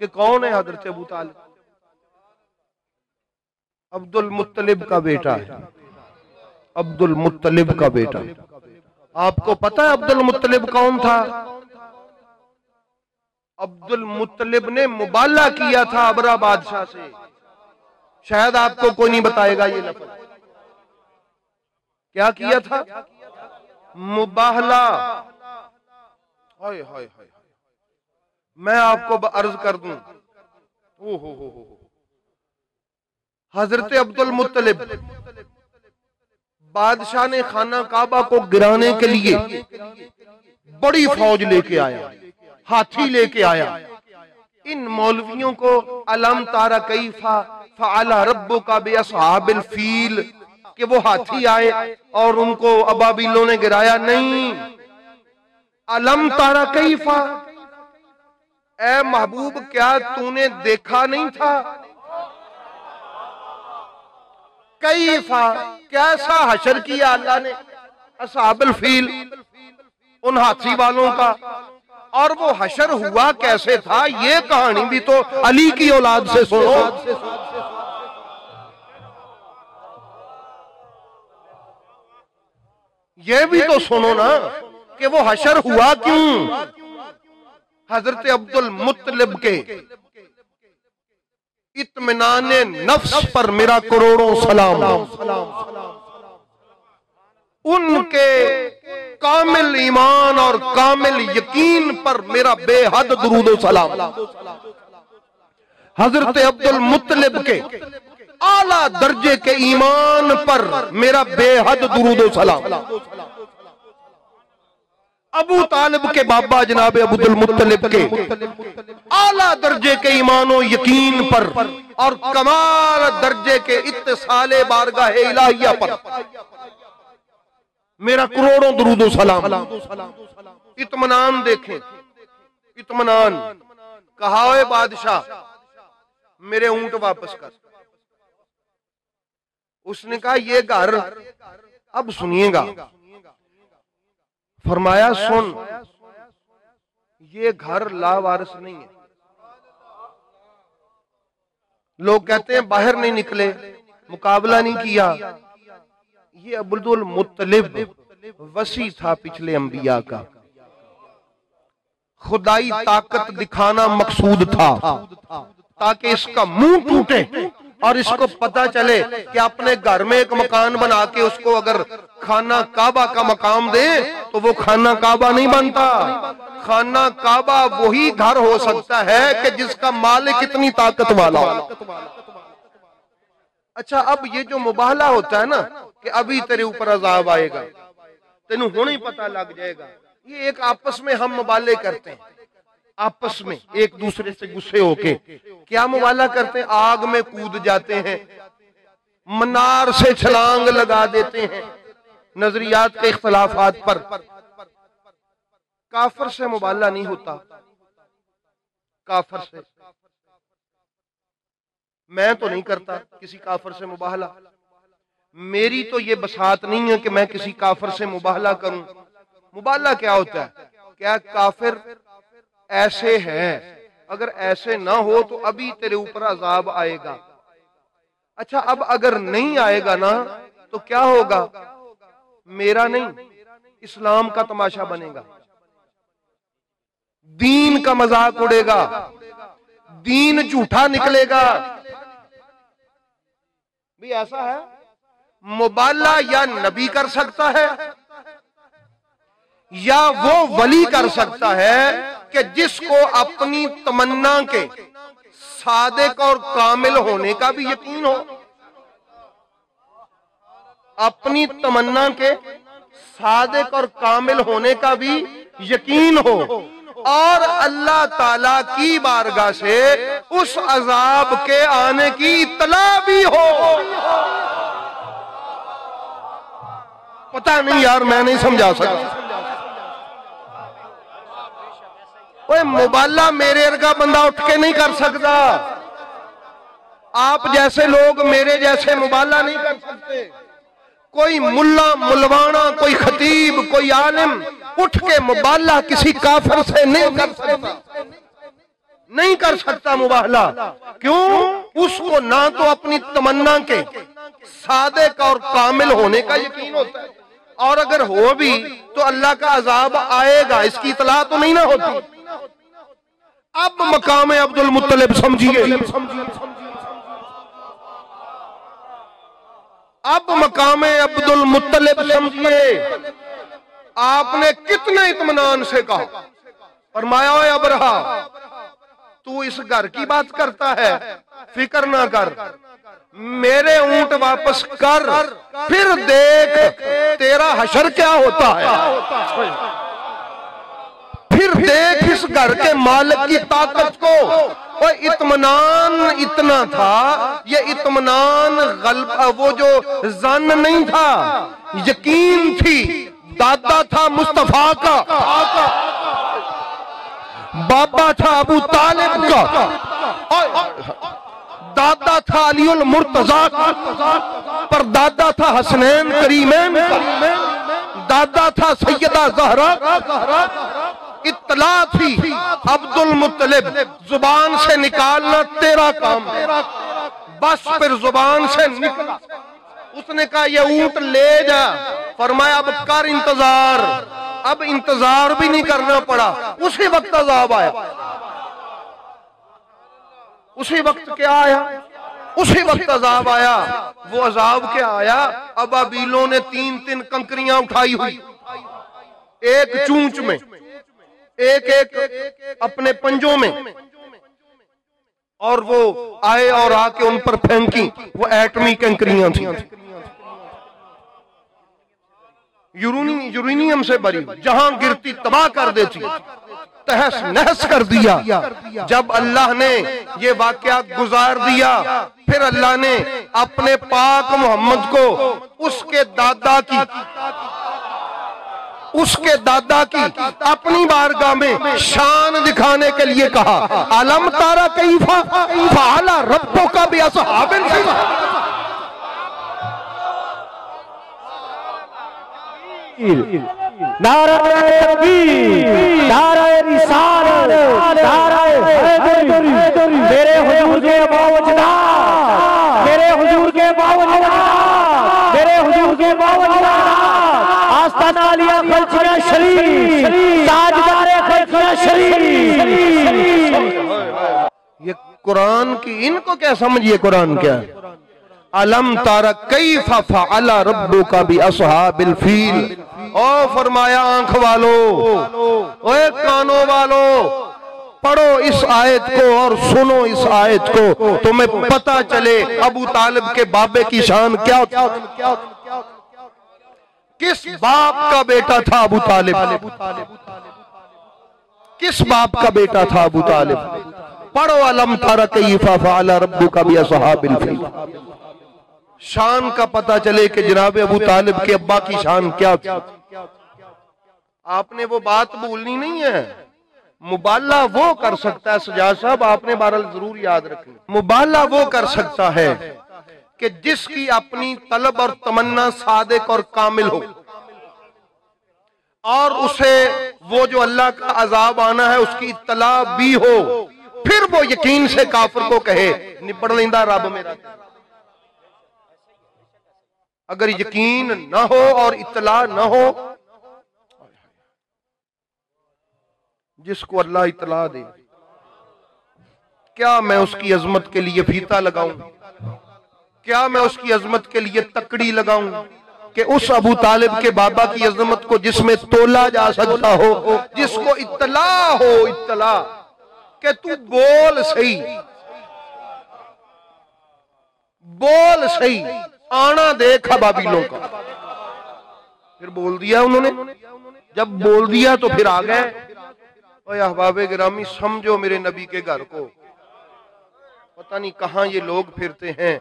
कि कौन है हजरत अबू तालिब? अब्दुल मुत्तलिब का बेटा है, अब्दुल मुत्तलिब का बेटा। आपको पता है अब्दुल मुत्तलिब कौन था? अब्दुल मुत्तलिब ने मुबाला किया था अबरा बादशाह से। शायद आपको कोई नहीं बताएगा ये लफ्ज़। क्या किया था? मुबाहला। हाय हाय हाय। मैं आपको अर्ज कर दूं, ओ हो हजरत अब्दुल मुत्तलिब बादशाह ने खाना काबा को गिराने के लिए बड़ी फौज लेके आया, हाथी लेके आया। इन मौलवियों को अलम तारा कैफा फअला रब्बुका बिअस्हाबिल फील कि वो हाथी आए और उनको अबाबिलों ने गिराया नहीं। अलम तारा कैफा, ए महबूब क्या तूने देखा नहीं था? कैफा, कैसा हशर किया अल्लाह ने अस्हाबुल फील, उन हाथी वालों का। और वो हशर हुआ कैसे था, ये कहानी भी तो अली की औलाद से सुनो। ये भी तो सुनो ना कि वो हशर हुआ क्यों। हजरत अब्दुल मुत्तलिब के इत्मीनाने नफ्स पर मेरा करोड़ों सलाम, उनके कामिल ईमान और कामिल यकीन पर मेरा बेहद दुरूद सलाम। हजरत अब्दुल मुत्तलिब के आला दर्जे के ईमान पर मेरा बेहद दुरूद सलाम। अबू तालिब के बाबा जनाब अब्दुल मुत्तलिब के आला दर्जे के ईमानो यकीन पर और कमाल दर्जे के इत्तिसाले बारगाह इलाहिया पर मेरा करोड़ों दुरूद सलाम। इत्मीनान देखें, इत्मीनान। कहा है बादशाह मेरे ऊंट वापस कर। उसने कहा ये घर, अब सुनिएगा, फरमाया सुन, ये घर लावारिस नहीं है। लोग कहते हैं बाहर नहीं निकले, मुकाबला नहीं किया। ये अब्दुल मुत्तलिब वसी था पिछले अंबिया का, खुदाई ताकत दिखाना मकसूद था ताकि इसका मुंह टूटे और इसको पता चले कि अपने घर में एक मकान बना के उसको अगर खाना काबा का मकाम दे तो वो खाना काबा नहीं बनता। खाना काबा वही घर हो सकता है कि जिसका मालिक इतनी ताकत वाला। अच्छा, अब ये जो मुबाहला होता है ना कि अभी तेरे ऊपर अजाब आएगा, तेनू होने ही पता लग जाएगा, ये एक आपस में हम मुबाले करते हैं, आपस में एक दूसरे से गुस्से होके क्या मुबाला करते हैं, आग में कूद जाते हैं, मनार से छलांग लगा देते हैं, नजरियात के इख्तलाफात पर। काफिर से मुबाला नहीं होता, काफिर से मैं तो नहीं करता किसी काफिर से मुबाहला। मेरी तो ये बसात नहीं है कि मैं किसी काफिर से मुबाहला करूं। मुबाहला क्या होता है? क्या काफिर ऐसे है, अगर ऐसे ना हो तो अभी तेरे ऊपर अजाब आएगा। अच्छा, अब अगर नहीं आएगा ना तो क्या होगा? मेरा नहीं, इस्लाम का तमाशा बनेगा, दीन का मजाक उड़ेगा, दीन झूठा निकलेगा। भी ऐसा है, मुबाला या नबी कर सकता है या वो वली कर सकता है कि जिसको अपनी तमन्ना के सादिक और कामिल होने का भी यकीन हो, अपनी तमन्ना के सादिक और कामिल होने का भी यकीन हो और अल्लाह ताला की बारगाह से उस अजाब के आने की इत्तला भी हो। पता नहीं यार, मैं नहीं समझा सकता। ओए मुबाला मेरे अर्गा बंदा उठ के नहीं कर सकता। आप जैसे लोग मेरे जैसे मुबाला नहीं कर सकते। कोई मुल्ला मुलवाना, कोई खतीब, कोई आलिम उठ के मुबाला किसी काफिर से नहीं कर सकता, नहीं कर सकता मुबाहला। क्यों? उसको ना तो अपनी तमन्ना के सादिक और कामिल होने का यकीन होता है, और अगर हो भी तो अल्लाह का अजाब आएगा इसकी इतला तो नहीं ना होती। अब मकाम अब्दुल मुत्तलिब समझिए, अब मकाम अब्दुल मुत्तलिब समझिए। आपने कितने इत्मीनान से कहा, फरमाया ओए अबरहा, तू इस घर की बात करता है, फिक्र ना कर, मेरे ऊंट वापस कर, फिर देख तेरा हशर क्या होता है। फिर देख इस घर के मालिक की ताकत को। और इत्मीनान इतना था, ये इत्मीनान गल्ब वो जो जन नहीं था, यकीन थी। दादा था मुस्तफा का, बाबा था अबू तालिब का, दादा था अलीउल मुर्तजा का, पर दादा था हसनैन करीमैन का, दादा था सैयदा ज़हरा का। इत्तला थी अब्दुल मुत्तलिब, जुबान से निकालना तेरा काम, बस फिर जुबान से निकला। उसने कहा ये ऊंट ले जा। फरमाया अब कर इंतजार। अब इंतजार भी नहीं करना पड़ा, उसी वक्त अजाब आया। उसी वक्त क्या आया? उसी वक्त अजाब आया। वो अजाब क्या आया? अबाबीलों ने 3-3 कंकरियां उठाई हुई, एक चूंच में, एक एक अपने पंजों में, और वो आए और आके उन पर फेंकी। वो एटमी कंकरियां थी, यूरेनियम से भरी, जहां गिरती तबाह कर देती, तहस नहस कर दिया। जब अल्लाह ने ये वाकया गुजार दिया, फिर अल्लाह ने अपने पाक मोहम्मद को उसके दादा की अपनी बारगाह में शान दिखाने के लिए कहा। अलम तारा कैफा फअला रब्बुका बिअस्हाबिल फील। नाराए तकबीर, नाराए रिसालत, नाराए हैदरी, मेरे हुजूर के बावजूद, मेरे हुजूर के बावजूद, मेरे हुजूर के बावजूद, आस्ताना आलिया खलचिया शरीफ, ताजदारे खलचिया शरीफ। ये कुरान की, इनको क्या समझिए कुरान क्या है? अलम तारा कैफा फअला रब्बुका बिअस्हाबिल फील। ओ फरमाया आंख वालों, ओए कानों वालों, पढ़ो इस आयत को और सुनो इस आयत को, तुम्हें पता चले अबू तालिब के बाबे की शान क्या। किस बाप का बेटा था अबू तालिब? किस बाप का बेटा था अबू तालिब? पढ़ो अलम तारा कैफा फअला रब्बुका बिअस्हाबिल फील। शान का पता चले कि जनाब अबू तालिब के अब्बा की शान क्या थी। आपने वो बात भूलनी नहीं है। मुबाला वो कर सकता है, सजाद साहब आपने बहरहाल जरूर याद रखना, मुबाला वो कर सकता है कि जिसकी अपनी तलब और तमन्ना सादिक और कामिल हो, और उसे वो जो अल्लाह का अजाब आना है उसकी इत्तला भी हो, फिर वो यकीन से काफिर को कहे निपट लेंदा रब मेरा। अगर यकीन न हो और इत्तला न हो, जिसको अल्लाह इत्तला दे, क्या मैं उसकी अजमत के लिए फीता लगाऊं? क्या मैं उसकी अजमत के लिए तकड़ी लगाऊं कि उस अबू तालिब के बाबा की अजमत को जिसमें तोला जा सकता हो, जिसको इत्तला हो, इत्तला कि तू बोल सही, बोल सही, आना देख अबाबीलों का। फिर बोल दिया उन्होंने। जब बोल दिया तो फिर आ गए। ओए अहबाबे गिरामी, समझो मेरे नबी के घर को, पता नहीं कहां ये लोग फिरते हैं